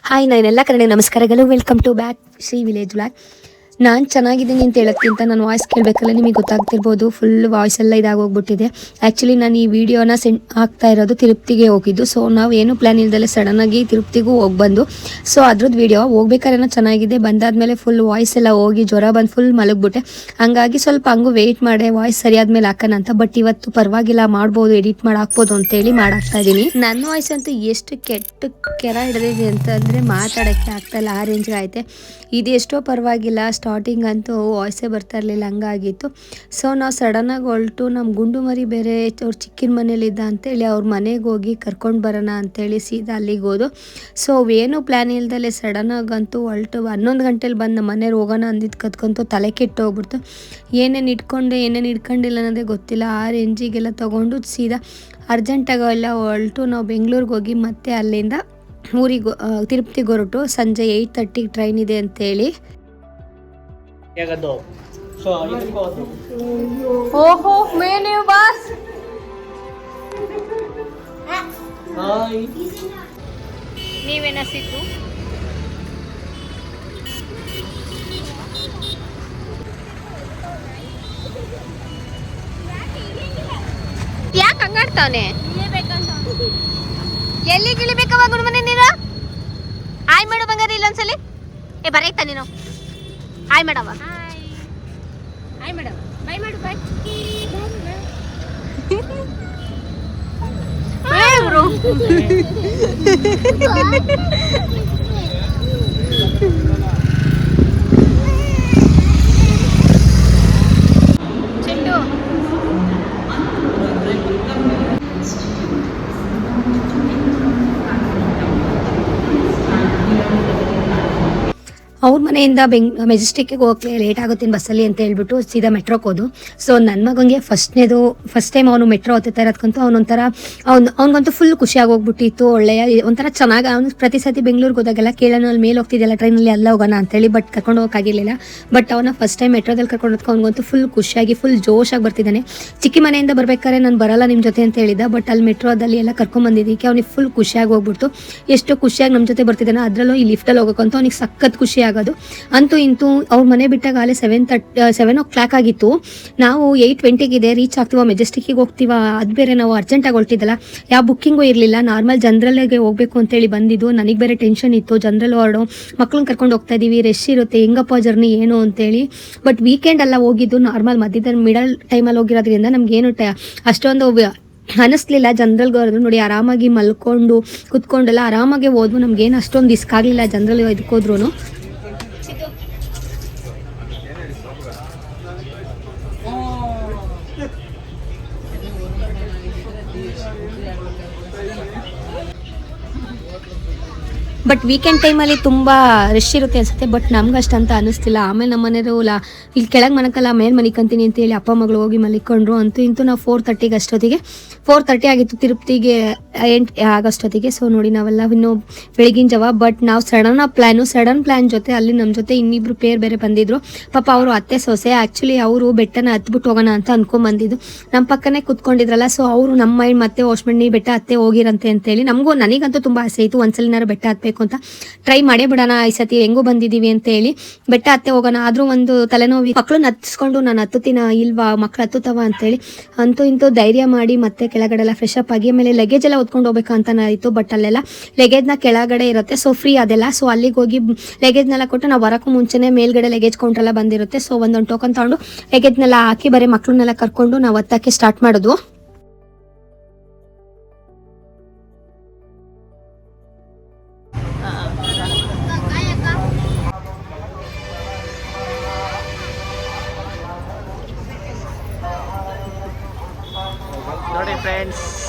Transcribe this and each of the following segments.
Hi ನಾನೆಲ್ಲ ಕನ್ನಡ ನಮಸ್ಕಾರಗಳು. Welcome to back Shri village blog. ನಾನು ಚೆನ್ನಾಗಿದ್ದೀನಿ ಅಂತ ಹೇಳೋಕ್ಕಿಂತ ನನ್ನ ವಾಯ್ಸ್ ಕೇಳಬೇಕಲ್ಲ, ನಿಮಗೆ ಗೊತ್ತಾಗ್ತಿರ್ಬೋದು. ಫುಲ್ ವಾಯ್ಸ್ ಎಲ್ಲ ಇದಾಗೋಗ್ಬಿಟ್ಟಿದೆ. ಆ್ಯಕ್ಚುಲಿ ನಾನು ಈ ವಿಡಿಯೋನ ಆಗ್ತಾ ಇರೋದು ತಿರುಪ್ತಿಗೆ ಹೋಗಿದ್ದು. ಸೊ ನಾವು ಏನು ಪ್ಲ್ಯಾನ್ ಇಲ್ದಲೆ ಸಡನ್ನಾಗಿ ತಿರುಪ್ತಿಗೂ ಹೋಗಿ ಬಂದು, ಸೊ ಅದ್ರದ್ದು ವಿಡಿಯೋ ಹೋಗ್ಬೇಕಾದ್ರೆ ಚೆನ್ನಾಗಿದೆ, ಬಂದಾದಮೇಲೆ ಫುಲ್ ವಾಯ್ಸ್ ಎಲ್ಲ ಹೋಗಿ ಜ್ವರ ಬಂದು ಫುಲ್ ಮಲಗ್ಬಿಟ್ಟೆ. ಹಂಗಾಗಿ ಸ್ವಲ್ಪ ಹಂಗೂ ವೆಯ್ಟ್ ಮಾಡಿ ವಾಯ್ಸ್ ಸರಿಯಾದ್ಮೇಲೆ ಹಾಕೋಣ ಅಂತ. ಬಟ್ ಇವತ್ತು ಪರವಾಗಿಲ್ಲ, ಮಾಡ್ಬೋದು, ಎಡಿಟ್ ಮಾಡಿ ಹಾಕ್ಬೋದು ಅಂತೇಳಿ ಮಾಡಾಕ್ತಾ ಇದ್ದೀನಿ. ನನ್ನ ವಾಯ್ಸ್ ಅಂತೂ ಎಷ್ಟು ಕೆಟ್ಟ ಕೆರ ಹಿಡಿದಿದೆ ಅಂತಂದರೆ ಮಾತಾಡೋಕ್ಕೆ ಆಗ್ತಾಯಿಲ್ಲ, ಆ ರೇಂಜ್ಗೆ ಐತೆ. ಇದು ಎಷ್ಟೋ ಪರವಾಗಿಲ್ಲ, ಸ್ಟಾರ್ಟಿಂಗ್ ಅಂತೂ ವಾಯ್ಸೇ ಬರ್ತಾ ಇರಲಿಲ್ಲ, ಹಂಗಾಗಿತ್ತು. ಸೊ ನಾವು ಸಡನ್ನಾಗಿ ಹೊರಟು, ನಮ್ಮ ಗುಂಡು ಮರಿ ಬೇರೆ ಅವ್ರ ಚಿಕ್ಕಿನ ಮನೇಲಿದ್ದ ಅಂತೇಳಿ ಅವ್ರ ಮನೆಗೆ ಹೋಗಿ ಕರ್ಕೊಂಡು ಬರೋಣ ಅಂತೇಳಿ ಸೀದಾ ಅಲ್ಲಿಗೆ ಹೋದು. ಸೊ ಅವೇನು ಪ್ಲ್ಯಾನ್ ಇಲ್ದಲೆ ಸಡನ್ನಾಗಂತೂ ಹೊರಟು 11 ಗಂಟೆಲಿ ಬಂದು ನಮ್ಮ ಮನೇಲಿ ಹೋಗೋಣ ಅಂದಿದ್ದು ಕತ್ಕೊಂತು ತಲೆ ಕೆಟ್ಟು ಹೋಗ್ಬಿಡ್ತು. ಏನೇನು ಇಟ್ಕೊಂಡೆ ಏನೇನು ಇಟ್ಕೊಂಡಿಲ್ಲ ಅನ್ನೋದೇ ಗೊತ್ತಿಲ್ಲ. ಆ ರೇಂಜಿಗೆಲ್ಲ ತೊಗೊಂಡು ಸೀದಾ ಅರ್ಜೆಂಟಾಗೆಲ್ಲ ಹೊರಟು ನಾವು ಬೆಂಗಳೂರಿಗೆ ಹೋಗಿ ಮತ್ತೆ ಅಲ್ಲಿಂದ ಊರಿಗೆ ತಿರುಪತಿಗೆ ಹೊರಟು. ಸಂಜೆ 8:30 ಟ್ರೈನ್ ಇದೆ ಅಂತೇಳಿ. ಓಹೋ ಮೇನೆ ಬಾಸ್, ನೀವೇನಿತ್ತು ಯಾಕೆ ಹಂಗಾಡ್ತಾವನೆ? ಎಲ್ಲಿಗೆ ಇಳಿಬೇಕವ ಗುಡ್ಮನೆ ನೀನು? ಆಯ್ ಮಾಡು ಬಂಗಾರ, ಇಲ್ಲೊಂದ್ಸಲಿ ಬರೈತಾ ನೀನು? ಆಯ್ ಮಾಡವ, ಆಯ್ ಮೇಡಮ್, ಬಾಯ್ ಮಾಡು, ಬಾಯ್. ಚೆಂಡು ಅವ್ರ ಮನೆಯಿಂದ ಮೆಜೆಸ್ಟಿಕ್ಗೆ ಹೋಗಕ್ಕೆ ಲೇಟ್ ಆಗುತ್ತೆ ಬಸ್ಸಲ್ಲಿ ಅಂತ ಹೇಳ್ಬಿಟ್ಟು ಸೀದಾ ಮೆಟ್ರೋಗೆ ಹೋದು. ಸೊ ನನ್ನ ಮಗನಿಗೆ ಫಸ್ಟ್ ಟೈಮ್ ಅವನು ಮೆಟ್ರೋ ಹತ್ತುತ್ತಾ ಇರೋದಕ್ಕಂತೂ ಅವ್ನಿಗಂತೂ ಫುಲ್ ಖುಷಿಯಾಗಿ ಹೋಗ್ಬಿಟ್ಟಿತ್ತು. ಒಳ್ಳೆಯ ಒಂಥರ ಚೆನ್ನಾಗಿ ಅವನು ಪ್ರತಿ ಸತಿ ಬೆಂಗಳೂರಿಗೆ ಹೋದಾಗೆಲ್ಲ ಕೇಳೋಣ, ಅಲ್ಲಿ ಮೇಲೆ ಹೋಗ್ತಿದ್ದೆಲ್ಲ ಟ್ರೈನಲ್ಲಿ ಎಲ್ಲ ಹೋಗೋಣ ಅಂತೇಳಿ, ಬಟ್ ಕರ್ಕೊಂಡು ಹೋಗೋಕ್ಕಾಗಿರಲಿಲ್ಲ. ಬಟ್ ಅವನ ಫಸ್ಟ್ ಟೈಮ್ ಮೆಟ್ರೋದಲ್ಲಿ ಕರ್ಕೊಂಡು ಹೋದಕ್ಕೆ ಅವ್ನಿಗಂತೂ ಫುಲ್ ಖುಷಿಯಾಗಿ ಫುಲ್ ಜೋಶಾಗಿ ಬರ್ತಿದ್ದಾನೆ. ಚಿಕ್ಕಿ ಮನೆಯಿಂದ ಬರ್ಬೇಕಾದ್ರೆ ನಾನು ಬರಲ್ಲ ನಿಮ್ಮ ಜೊತೆ ಅಂತ ಹೇಳಿದ್ದ, ಬಟ್ ಅಲ್ಲಿ ಮೆಟ್ರೋದಲ್ಲಿ ಎಲ್ಲ ಕರ್ಕೊಂಡ್ಬಂದಿದ್ದಕ್ಕೆ ಅವ್ನಿಗೆ ಫುಲ್ ಖುಷಿಯಾಗಿ ಹೋಗ್ಬಿಡ್ತು. ಎಷ್ಟು ಖುಷಿಯಾಗಿ ನಮ್ಮ ಜೊತೆ ಬರ್ತಿದ್ದಾನೆ. ಅದರಲ್ಲೂ ಈ ಲಿಫ್ಟಲ್ಲಿ ಹೋಗೋಕ್ಕಂತೂ ಅವ್ನಿಗೆ ಸಖತ್ ಖುಷಿ ಆಗೋದು. ಅಂತೂ ಇಂತೂ ಅವ್ರ ಮನೆ ಬಿಟ್ಟಾಗ ಅಲ್ಲೇ 7 ಆಗಿತ್ತು. ನಾವು 8:20 ರೀಚ್ ಆಗ್ತೀವ, ಮೆಜೆಸ್ಟಿಕ್ಕಿಗೆ ಹೋಗ್ತೀವ. ಅದು ಬೇರೆ ನಾವು ಅರ್ಜೆಂಟಾಗಿ ಹೊರಟಿದ್ದಲ್ಲ, ಯಾವ ಬುಕ್ಕಿಂಗು ಇರಲಿಲ್ಲ, ನಾರ್ಮಲ್ ಜನರಲ್ಗೆ ಹೋಗಬೇಕು ಅಂತೇಳಿ ಬಂದಿದ್ದು. ನನಗೆ ಬೇರೆ ಟೆನ್ಷನ್ ಇತ್ತು, ಜನರಲ್ ಹೊರಡು ಮಕ್ಳನ್ನ ಕರ್ಕೊಂಡು ಹೋಗ್ತಾ ಇದ್ದೀವಿ, ರಶ್ ಇರುತ್ತೆ, ಹೆಂಗಪ್ಪ ಜರ್ನಿ ಏನು ಅಂತೇಳಿ. ಬಟ್ ವೀಕೆಂಡ್ ಎಲ್ಲ ಹೋಗಿದ್ದು, ನಾರ್ಮಲ್ ಮಧ್ಯದಲ್ಲಿ ಮಿಡಲ್ ಟೈಮಲ್ಲಿ ಹೋಗಿರೋದ್ರಿಂದ ನಮಗೇನು ಅಷ್ಟೊಂದು ಅನ್ನಿಸ್ಲಿಲ್ಲ. ಜನರಲ್ಗೆ ಹೋದ್ರು ನೋಡಿ, ಆರಾಮಾಗಿ ಮಲ್ಕೊಂಡು ಕುತ್ಕೊಂಡೆಲ್ಲ ಆರಾಮಾಗಿ ಹೋದ್ವು. ನಮ್ಗೇನು ಅಷ್ಟೊಂದು ರಿಸ್ಕ್ ಆಗಲಿಲ್ಲ ಜನರಲ್ ಇದಕ್ಕೋದ್ರೂ. ಬಟ್ ವೀಕೆಂಡ್ ಟೈಮಲ್ಲಿ ತುಂಬ ರಶ್ ಇರುತ್ತೆ ಅನಿಸುತ್ತೆ, ಬಟ್ ನಮ್ಗೆ ಅಷ್ಟಂತ ಅನ್ನಿಸ್ತಿಲ್ಲ. ಆಮೇಲೆ ನಮ್ಮ ಮನೆಯವರು ಇಲ್ಲಿ ಕೆಳಗೆ ಮನಕಲ್ಲ ಮೇಲೆ ಮಲಿಕಂತೀನಿ ಅಂತೇಳಿ ಅಪ್ಪ ಮಗಳು ಹೋಗಿ ಮಲಿಕೊಂಡ್ರು. ಅಂತೂ ಇಂತೂ ನಾವು 4:30 ಅಷ್ಟೊತ್ತಿಗೆ 4:30 ಆಗಿತ್ತು ತಿರುಪ್ತಿಗೆ ಆಗಷ್ಟೊತ್ತಿಗೆ. ಸೊ ನೋಡಿ, ನಾವೆಲ್ಲ ಇನ್ನೂ ಬೆಳಗಿನ ಜಾವ. ಬಟ್ ನಾವು ಸಡನ್ ಪ್ಲ್ಯಾನ್ ಜೊತೆ ಅಲ್ಲಿ ನಮ್ಮ ಜೊತೆ ಇನ್ನಿಬ್ರು ಪೇರ್ ಬೇರೆ ಬಂದಿದ್ರು. ಪಾಪ ಅವರು ಅತ್ತೆ ಸೊಸೆ. ಆ್ಯಕ್ಚುಲಿ ಅವರು ಬೆಟ್ಟನ ಹತ್ಬಿಟ್ಟು ಹೋಗೋಣ ಅಂತ ಅನ್ಕೊಂಡ್ಬಂದಿದ್ದು. ನಮ್ಮ ಪಕ್ಕನೇ ಕುತ್ಕೊಂಡಿದ್ರಲ್ಲ, ಸೊ ಅವರು ನಮ್ಮ ಮೈಂಡ್ ಮತ್ತೆ ಓಶ್ಮಣ್ಣಿ ಬೆಟ್ಟ ಹತ್ತೆ ಹೋಗಿರಂತೆ ಅಂತೇಳಿ. ನನಗಂತೂ ತುಂಬ ಆಸೆ ಇತ್ತು ಒಂದ್ಸಲಿನಾರು ಬೆಟ್ಟ ಹತ್ಬೇಕು ಅಂತ. ಟ್ರೈ ಮಾಡೇ ಬಿಡೋಣ ಈ ಸತಿ, ಹೆಂಗೂ ಬಂದಿದ್ದೀವಿ ಅಂತ ಹೇಳಿ ಬೆಟ್ಟ ಹತ್ತೆ ಹೋಗೋಣ. ಆದ್ರೂ ಒಂದು ತಲೆನೋವು, ಮಕ್ಳನ್ನ ಹತ್ತಿಸ್ಕೊಂಡು ನಾನು ಹತ್ತುತ್ತೀನ ಇಲ್ವಾ, ಮಕ್ಳು ಹತ್ತುತ್ತವ ಅಂತೇಳಿ. ಅಂತೂ ಇಂತೂ ಧೈರ್ಯ ಮಾಡಿ ಮತ್ತೆ ಕೆಳಗಡೆ ಎಲ್ಲ ಫ್ರೆಶ್ ಅಪ್ ಆಗಿ ಆಮೇಲೆ ಲಗೇಜ್ ಎಲ್ಲ ಹೊತ್ಕೊಂಡು ಹೋಗ್ಬೇಕಂತ ಆಯಿತು. ಬಟ್ ಅಲ್ಲೆಲ್ಲ ಲಗೇಜ್ನ ಕೆಳಗಡೆ ಇರುತ್ತೆ, ಸೊ ಫ್ರೀ ಅದೆಲ್ಲ. ಸೊ ಅಲ್ಲಿಗೆ ಹೋಗಿ ಲಗೇಜ್ನೆಲ್ಲ ಕೊಟ್ಟು ನಾವು ಬರೋಕ್ಕೂ ಮುಂಚೆನೇ ಮೇಲ್ಗಡೆ ಲಗೇಜ್ ಕೌಂಟ್ರೆಲ್ಲ ಬಂದಿರುತ್ತೆ. ಸೊ ಒಂದೊಂದು ಟೋಕನ್ ತಗೊಂಡು ಲಗೇಜ್ನೆಲ್ಲ ಹಾಕಿ ಬರೀ ಮಕ್ಳನ್ನೆಲ್ಲ ಕರ್ಕೊಂಡು ನಾವು ಹತ್ತಕ್ಕೆ ಸ್ಟಾರ್ಟ್ ಮಾಡೋದು. ನೋಡಿ ಫ್ರೆಂಡ್ಸ್,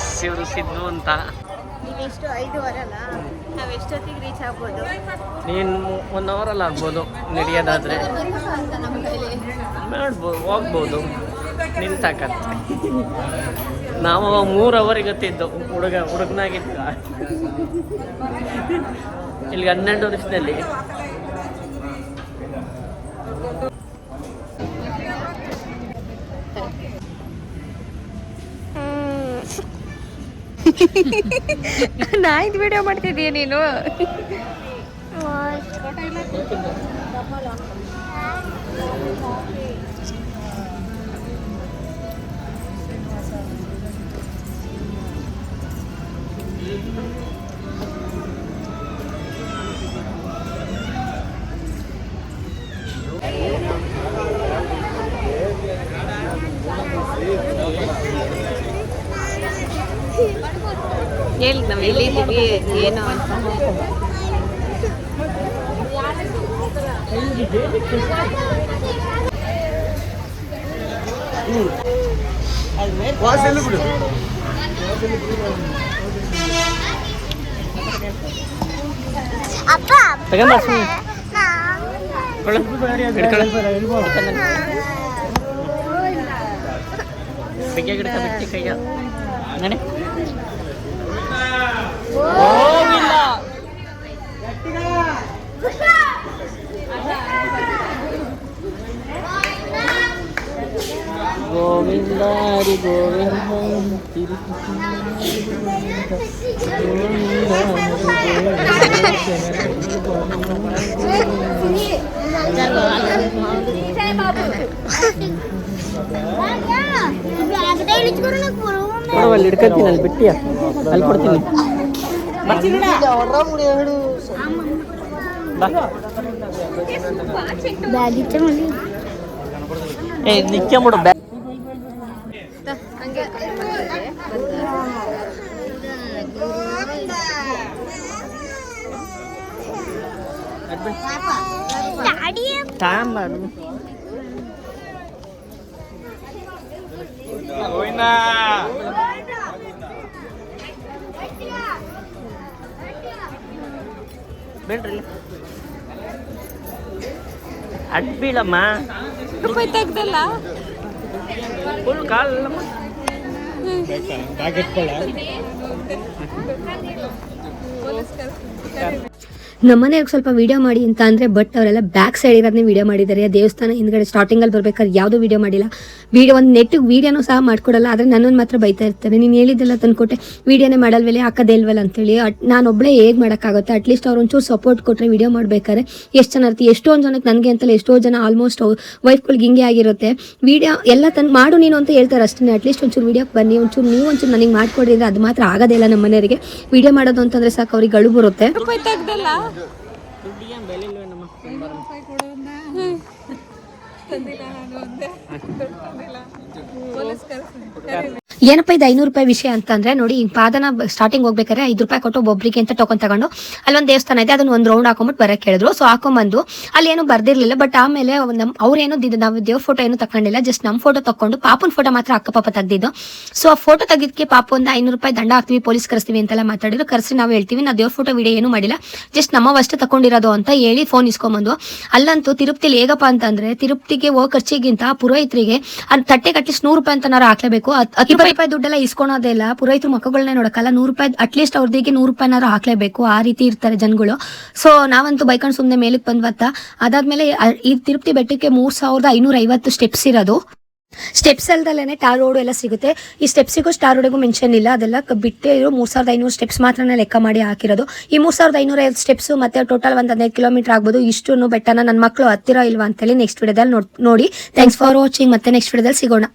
ಇವರು ಸಿದ್ದು ಅಂತ. ನೀವೆಷ್ಟು 5:15 ಅಲ್ಲ, ನಾವು ಎಷ್ಟೊತ್ತಿಗೆ ರೀಚ್ ಆಗ್ಬೋದು? ನೀನು 1 ಅವರಲ್ಲಿ ಆಗ್ಬೋದು ನಡೆಯೋದಾದರೆ. ಮಾಡ್ಬೋದು, ಹೋಗ್ಬೋದು, ನಿಂತಾಕತ್ತೆ. ನಾವು 3 ಅವರಿಗೆ ಗೊತ್ತಿದ್ದು ಹುಡುಗನಾಗಿದ್ದ ಇಲ್ಲಿ 12 ವರ್ಷದಲ್ಲಿ. ನಾಯಿದ್ ವಿಡಿಯೋ ಮಾಡ್ತಿದ್ದೀಯ ನೀನು? ಹೇಳಿ ನಾವು ಎಲ್ಲಿದ್ದೀವಿ ಏನು ಅಂತ. ಬಿಟ್ಟಿ ಕೈಯ ನಡೆ ಗೋವಿಂದ ಹರಿ ಗೋವಿಂದ ಕೊಡವಲ್ಲಿ ಹಿಡ್ಕತ್ತೀನಿ ಅಲ್ಲಿ ಬಿಟ್ಟಿಯ ಅಲ್ಲಿ ಕೊಡ್ತೀನಿ ಏ ನಿಕ್ಕೆಂಬಿಡು ಬ್ಯಾಗ್ ಬೇಡ್ರಿ ಅಡ್ ಬೀಳಮ್ಮ ರೂಪಾಯಿ ತೆಗ್ದಲ್ಲ ಫುಲ್ ಕಾಲಮ್ಮ ನಮ್ಮನೆಯವ್ರಿಗೆ ಸ್ವಲ್ಪ ವಿಡಿಯೋ ಮಾಡಿ ಅಂತ ಅಂದರೆ ಬಟ್ ಅವರೆಲ್ಲ ಬ್ಯಾಕ್ ಸೈಡ್ ಇರೋದನ್ನೇ ವಿಡಿಯೋ ಮಾಡಿದ್ದಾರೆ. ದೇವಸ್ಥಾನ ಹಿಂದ್ಗಡೆ ಸ್ಟಾರ್ಟಿಂಗಲ್ಲಿ ಬರ್ಬೇಕಾದ್ರೆ ಯಾವುದೂ ವಿಡಿಯೋ ಮಾಡಿಲ್ಲ. ವಿಡಿಯೋ ಒಂದು ನೆಟ್ಟಿಗೆ ವೀಡಿಯೋನೂ ಸಹ ಮಾಡ್ಕೊಡಲ್ಲ. ಆದರೆ ನನ್ನನ್ನು ಮಾತ್ರ ಬೈತಾ ಇರ್ತಾರೆ, ನೀನು ಹೇಳಿದ್ದೆಲ್ಲ ತಂದ್ಕೊಟ್ಟೆ ವೀಡಿಯೋನೇ ಮಾಡಲ್ವಲ್ಲ ಹಾಕೋದೇ ಇಲ್ವಲ್ಲ ಅಂತೇಳಿ. ನಾನೊಬ್ಬಳೇ ಹೇಗೆ ಮಾಡೋಕ್ಕಾಗುತ್ತೆ? ಅಟ್ಲೀಸ್ಟ್ ಅವ್ರು ಒಂಚೂರು ಸಪೋರ್ಟ್ ಕೊಟ್ಟರೆ ವಿಡಿಯೋ ಮಾಡಬೇಕಾದ್ರೆ ಎಷ್ಟು ಚೆನ್ನಾಗಿ ಇರ್ತಿ. ಎಷ್ಟೊಂದು ಜನಕ್ಕೆ ನನಗೆ ಅಂತಲ್ಲ ಎಷ್ಟೋ ಜನ ಆಲ್ಮೋಸ್ಟ್ ವೈಫ್ಗಳಿಗೆ ಹಿಂಗೆ ಆಗಿರುತ್ತೆ. ವೀಡಿಯೋ ಎಲ್ಲ ತಂದು ಮಾಡು ನೀನು ಅಂತ ಹೇಳ್ತಾರೆ ಅಷ್ಟೇ. ಅಟ್ಲೀಸ್ಟ್ ಒಂಚೂರು ವೀಡಿಯೋಕ್ಕೆ ಬನ್ನಿ, ನೀವು ಒಂಚೂರು ನನಗೆ ಮಾಡ್ಕೊಡಿದ್ರೆ ಅದು ಮಾತ್ರ ಆಗೋದೇ ಇಲ್ಲ. ನಮ್ಮ ಮನೆಯವರಿಗೆ ವಿಡಿಯೋ ಮಾಡೋದು ಅಂತಂದರೆ ಸಾಕು, ಅವ್ರಿಗೆ ಗಳು ಬರುತ್ತೆ. ರೂಪಾಯಿ ತೆಗ್ದಲ್ಲ ಏನಪ್ಪ ಇದು 500 ರೂಪಾಯಿ ವಿಷಯ ಅಂತಂದ್ರೆ ನೋಡಿ, ಈ ಪಾದನ ಸ್ಟಾರ್ಟಿಂಗ್ ಹೋಗ್ಬೇಕಾದ್ರೆ 5 ರೂಪಾಯಿ ಕೊಟ್ಟು ಒಬ್ಬರಿಗೆ ಅಂತ ಟೋಕನ್ ತಗೊಂಡು ಅಲ್ಲೊಂದು ದೇವಸ್ಥಾನ ಇದೆ, ಅದನ್ನ ಒಂದು ರೌಂಡ್ ಹಾಕೊಂಡ್ಬಿಟ್ಟು ಬರಕ್ಕೆ ಹೇಳಿದ್ರು. ಸೊ ಹಾಕೊಂಡ್ಬಂದು ಅಲ್ಲಿ ಏನು ಬರ್ದಿರ್ಲಿಲ್ಲ. ಬಟ್ ಆಮೇಲೆ ಅವ್ರೇನು ನಾವು ದೇವ್ರ ಫೋಟೋ ಏನು ತಕೊಂಡಿಲ್ಲ, ಜಸ್ಟ್ ನಮ್ಮ ಫೋಟೋ ತಕೊಂಡು ಪಾಪನ ಫೋಟೋ ಮಾತ್ರ ಅಕ್ಕ ಪಾಪ ತೆಗ್ದಿದ್ದು. ಸೊ ಆ ಫೋಟೋ ತೆಗಿದಕ್ಕೆ ಪಾಪ ಒಂದು 500 ರೂಪಾಯಿ ದಂಡ ಹಾಕ್ತೀವಿ, ಪೊಲೀಸ್ ಕರೆಸ್ತೀವಿ ಅಂತೆಲ್ಲ ಮಾತಾಡಿದ್ರು. ಕರೆಸಿ ನಾವು ಹೇಳ್ತೀವಿ ನಾವು ದೇವ್ರ ಫೋಟೋ ವಿಡಿಯೋ ಏನು ಮಾಡಿಲ್ಲ, ಜಸ್ಟ್ ನಮ್ಮವಷ್ಟೇ ತಕೊಂಡಿರೋದು ಅಂತ ಹೇಳಿ ಫೋನ್ ಇಸ್ಕೊಂಬಂದು. ಅಲ್ಲಂತೂ ತಿರುಪತಿಲಿ ಹೇಗಪ್ಪ ಅಂತಂದ್ರೆ, ತಿರುಪತಿಗೆ ಹೋಗೋ ಖರ್ಚಿಗಿಂತ ಪುರೋಹಿತರಿಗೆ ತಟ್ಟೆ ಅಟ್ಲೀಸ್ಟ್ 100 ರೂಪಾಯಿ ಅಂತ ನಾವು ಹಾಕ್ಲೇಬೇಕು. 20 ರೂಪಾಯಿ ದುಡ್ಡೆಲ್ಲ ಇಸ್ಕೊಳೋದೇ ಇಲ್ಲ. ಪುರೋಹಿತರು ಮಕ್ಕಳನ್ನೇ ನೋಡಕ್ಕಲ್ಲ, 100 ರೂಪಾಯಿ ಅಟ್ಲೀಸ್ಟ್ ಅವ್ರದಿಗೆ 100 ರೂಪಾಯಿನಾರು ಹಾಕ್ಲೇಬೇಕು. ಆ ರೀತಿ ಇರ್ತಾರೆ ಜನಗಳು. ಸೊ ನಾವಂತೂ ಬೈಕೊಂಡು ಸುಮ್ಮನೆ ಮೇಲಕ್ಕೆ ಬಂದ್ವತ್ತ. ಅದಾದ್ಮೇಲೆ ಈ ತಿರುಪತಿ ಬೆಟ್ಟಕ್ಕೆ 3550 ಸ್ಟೆಪ್ಸ್ ಇರೋದು. ಸ್ಟೆಪ್ಸ್ ಅಲ್ದಲ್ಲೇ ಟಾರ್ ರೋಡ್ ಎಲ್ಲ ಸಿಗುತ್ತೆ. ಈ ಸ್ಟೆಪ್ಸಿಗೂ ಸ್ಟಾರ್ ರೋಡಿಗೂ ಮೆನ್ಷನ್ ಇಲ್ಲ, ಅದೆಲ್ಲ ಬಿಟ್ಟೆ ಇರೋ 3500 ಸ್ಟೆಪ್ಸ್ ಮಾತ್ರ ಲೆಕ್ಕ ಮಾಡಿ ಹಾಕಿರೋದು. ಈ 3550 ಸ್ಟೆಪ್ಸ್ ಮತ್ತೆ ಟೋಟಲ್ ಒಂದು 15 ಕಿಲೋಮೀಟರ್ ಆಗ್ಬೋದು. ಇಷ್ಟು ಬೆಟ್ಟನ ನನ್ನ ಮಕ್ಕಳು ಹತ್ತಿರ ಇಲ್ವಾ ಅಂತೇಳಿ ನೆಕ್ಸ್ಟ್ ವಿಡಿಯೋದಲ್ಲಿ ನೋಡಿ. Thanks for watching. ಮತ್ತೆ ನೆಕ್ಸ್ಟ್ ವಿಡಿಯೋದಲ್ಲಿ ಸಿಗೋಣ.